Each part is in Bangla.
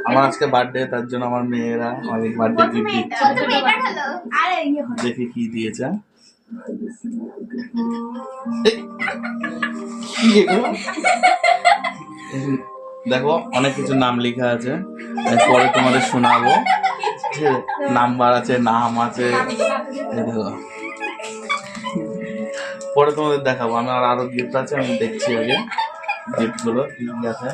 আমার আজকে বার্থডে, তার জন্য আমার মেয়েরা অনেক বার্থডে গিফট দিচ্ছে। দেখি কি দিয়েছে। দেখো অনেক কিছু নাম লেখা আছে, পরে তোমাদের শোনাবো। নাম্বার আছে, নাম আছে, দেখো পরে তোমাদের দেখাবো। আমি আরো গিফট আছে, আমি দেখছি আগে গিফট গুলো কি আছে।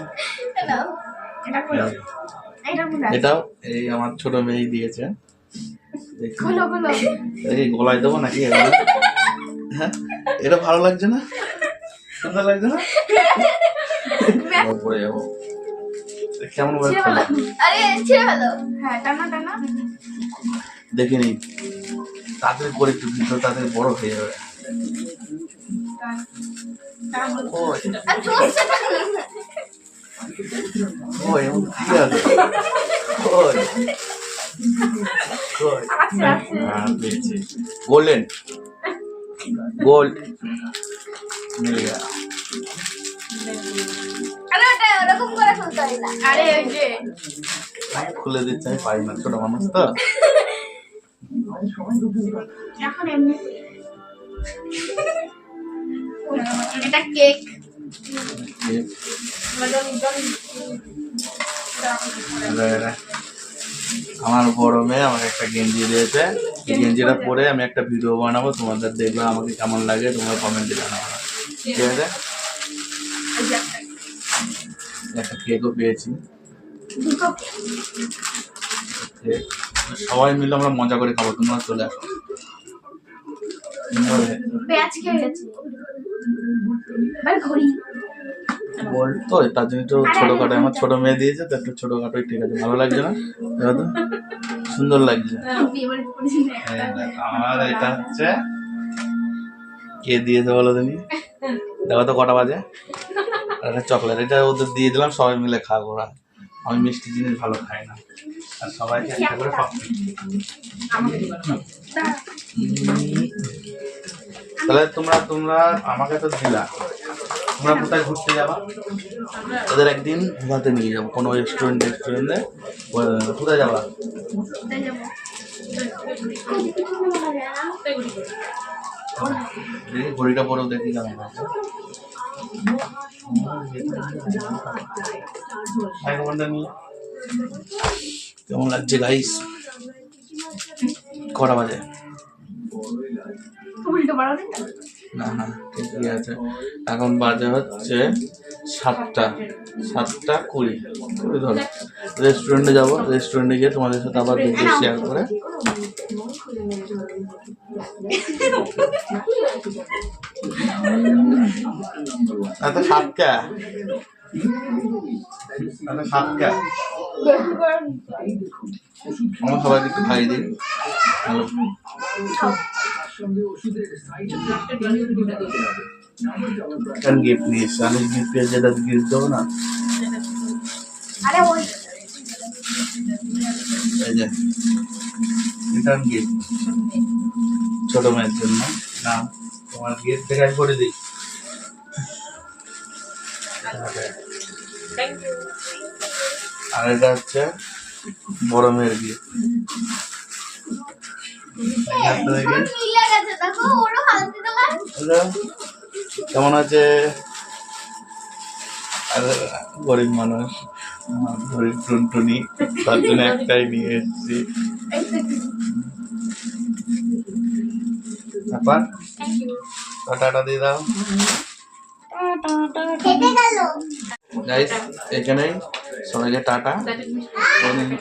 এটাও এই আমার ছোট মেয়ে দিয়েছে। গলায় দেবো নাকি? হ্যাঁ, এটা ভালো লাগছে না? সুন্দর লাগছে না? পরে যাবো কেমন দেখিনি তাদের করে একটু ভিতর তাদের বড় হয়ে যাবে। গোল্ডেন গোল্ড মিল গয়া। খুলে দিচ্ছে, আমি পারি না, ছোট মানুষ তো। এটা কেক। আমার বড় মেয়ে আমাকে একটা গেঞ্জি দিয়েছে। গেঞ্জিটা পরে আমি একটা ভিডিও বানাবো, তোমাদের দেখবে আমাকে কেমন লাগে, তোমরা কমেন্টে জানাবো, ঠিক আছে? একটা কেকও পেয়েছি। সবাই মিলে আমরা মজা করে খাবো, তোমরা চলে আসো। তো তার জন্য একটু ছোটখাটো, আমার ছোট মেয়ে দিয়েছে তো একটু ছোটখাটোই ঠিক আছে। ভালো লাগছে না? তো সুন্দর লাগছে। আমার এটা হচ্ছে কে দিয়েছে বলো তুমি? দেখো তো কটা বাজে। একটা চকলেট, এটা ওদের দিয়ে দিলাম, সবাই মিলে খাবো। ওরা, আমি মিষ্টি জিনিস ভালো খাই না, আর সবাইকে একটা করে তাহলে তোমরা আমাকে তো দিলা, তোমরা কোথায় ঘুরতে যাবা? ওদের একদিন ঘুমাতে নিয়ে যাবো কোনো রেস্টুরেন্টে। কোথায় যাবা? দেখি ঘড়িটা পরেও দেখি কেমন আছে। কেমন লাগছে গাইস? কটা বাজে? না না ঠিকই আছে। এখন বাজে হচ্ছে 7:20 ধরো। রেস্টুরেন্টে যাবো, রেস্টুরেন্টে গিয়ে তোমাদের সাথে আবার ভিডিও শেয়ার করে। এত সাতটা আমার সবাইকে একটু খাইয়ে দিই। গিফট নিয়েছি, আমি গিফট পেয়ে যেটা গিফট দেবো না। এই যে রিটার্ন গিফট ছোট মেয়ের জন্য। না তোমার গিফট থেকে আমি করে দিই। আর এটা হচ্ছে বড় মেয়ের গিফট। কেমন আছে? আর গরিব মানুষ, গরিব টুনটুনি, তার জন্য একটাই নিয়ে এসেছি। টাটা দিয়ে দাও। গাইস এখানেই সবাইকে টাটা।